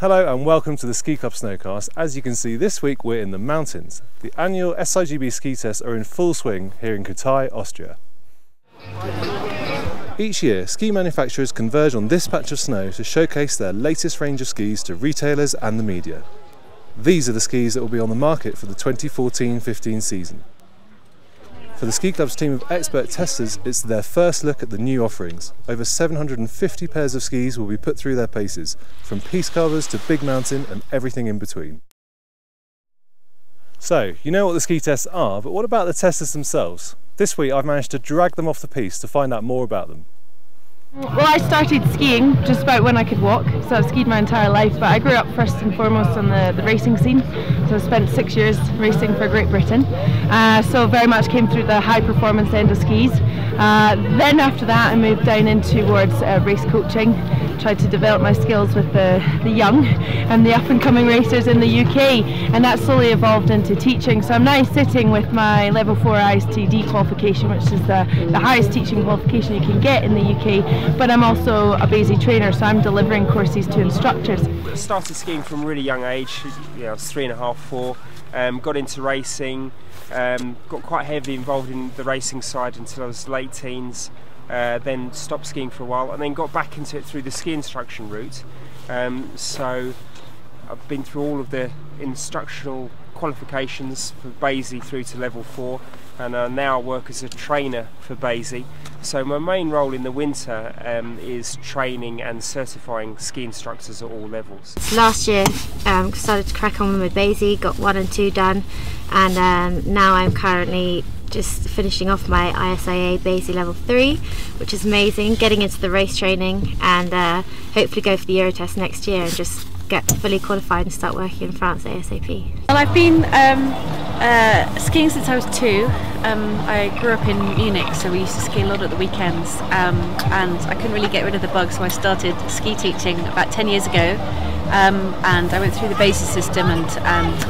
Hello and welcome to the Ski Club Snowcast. As you can see, this week we're in the mountains. The annual SIGB Ski Tests are in full swing here in Kuhtai, Austria. Each year, ski manufacturers converge on this patch of snow to showcase their latest range of skis to retailers and the media. These are the skis that will be on the market for the 2014-15 season. For the Ski Club's team of expert testers, it's their first look at the new offerings. Over 750 pairs of skis will be put through their paces, from piste carvers to big mountain and everything in between. So, you know what the ski tests are, but what about the testers themselves? This week I've managed to drag them off the piste to find out more about them. Well, I started skiing just about when I could walk, so I've skied my entire life, but I grew up first and foremost on the racing scene, so I spent 6 years racing for Great Britain, so very much came through the high performance end of skis. Then after that I moved down in towards race coaching, tried to develop my skills with the young and the up and coming racers in the UK, and that slowly evolved into teaching. So I'm now sitting with my level 4 ISTD qualification, which is the highest teaching qualification you can get in the UK, but I'm also a BASI trainer, so I'm delivering courses to instructors. I started skiing from a really young age, I was 3.5, 4, got into racing, got quite heavily involved in the racing side until I was late teens. Then stopped skiing for a while and then got back into it through the ski instruction route. So I've been through all of the instructional qualifications for BASI through to level 4, and now work as a trainer for BASI. So my main role in the winter is training and certifying ski instructors at all levels. Last year started to crack on with BASI, got 1 and 2 done, and now I'm currently just finishing off my ISIA BASI level 3, which is amazing, getting into the race training, and hopefully go for the Euro test next year and just get fully qualified and start working in France ASAP. Well, I've been skiing since I was 2. I grew up in Munich, so we used to ski a lot at the weekends, and I couldn't really get rid of the bug, so I started ski teaching about 10 years ago. And I went through the BASI system and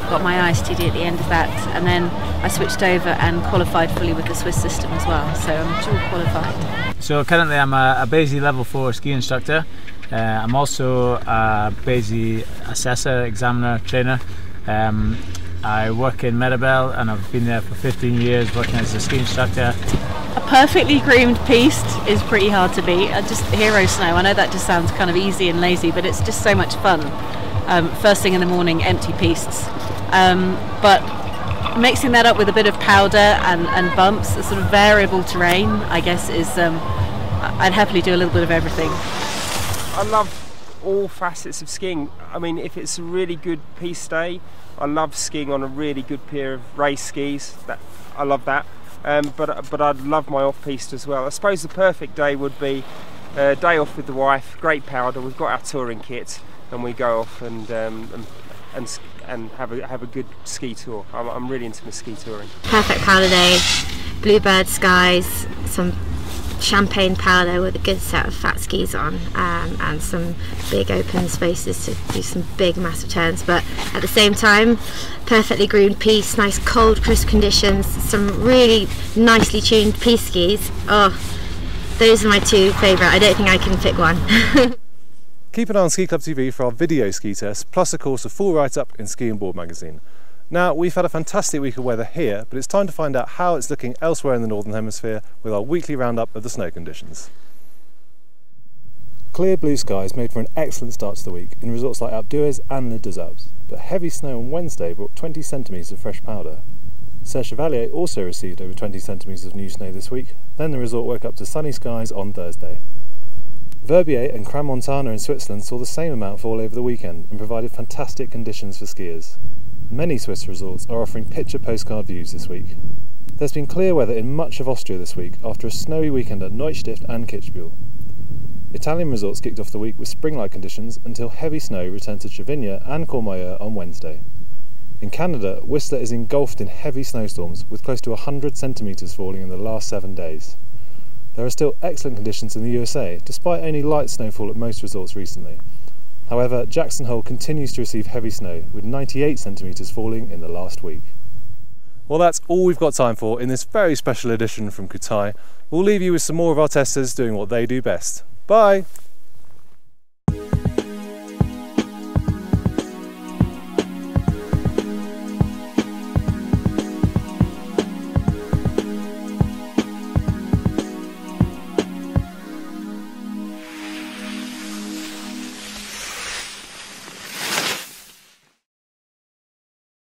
got my ISTD at the end of that, and then I switched over and qualified fully with the Swiss system as well, so I'm dual qualified. So currently I'm a BASI level 4 ski instructor. I'm also a BASI assessor, examiner, trainer. I work in Meribel and I've been there for 15 years working as a ski instructor. A perfectly groomed piste is pretty hard to beat. Just hero snow, I know that just sounds kind of easy and lazy, but it's just so much fun. First thing in the morning, empty pistes. But mixing that up with a bit of powder and bumps, a sort of variable terrain, I guess, is I'd happily do a little bit of everything. I love all facets of skiing. I mean, if it's a really good piste day, I love skiing on a really good pair of race skis. I love that. But I'd love my off-piste as well. I suppose the perfect day would be a day off with the wife, great powder, we've got our touring kit, and we go off and have a good ski tour. I'm really into my ski touring. Perfect powder day, bluebird skies, some champagne powder with a good set of fat skis on, and some big open spaces to do some big massive turns, but at the same time perfectly groomed piste, nice cold crisp conditions, some really nicely tuned piste skis. Oh, those are my 2 favourite. I don't think I can pick one. Keep an eye on Ski Club TV for our video ski tests, plus of course a full write-up in Ski and Board magazine. Now, we've had a fantastic week of weather here, but it's time to find out how it's looking elsewhere in the Northern Hemisphere with our weekly roundup of the snow conditions. Clear blue skies made for an excellent start to the week in resorts like Alpe d'Huez and Les Deux Alpes, but heavy snow on Wednesday brought 20 centimetres of fresh powder. Serre Chevalier also received over 20 centimetres of new snow this week, then the resort woke up to sunny skies on Thursday. Verbier and Crans-Montana in Switzerland saw the same amount fall over the weekend and provided fantastic conditions for skiers. Many Swiss resorts are offering picture postcard views this week. There's been clear weather in much of Austria this week after a snowy weekend at Neustift and Kitzbühel. Italian resorts kicked off the week with spring-like conditions until heavy snow returned to Cervinia and Courmayeur on Wednesday. In Canada, Whistler is engulfed in heavy snowstorms with close to 100 centimetres falling in the last 7 days. There are still excellent conditions in the USA, despite only light snowfall at most resorts recently. However, Jackson Hole continues to receive heavy snow, with 98 centimetres falling in the last week. Well, that's all we've got time for in this very special edition from Kuhtai. We'll leave you with some more of our testers doing what they do best. Bye!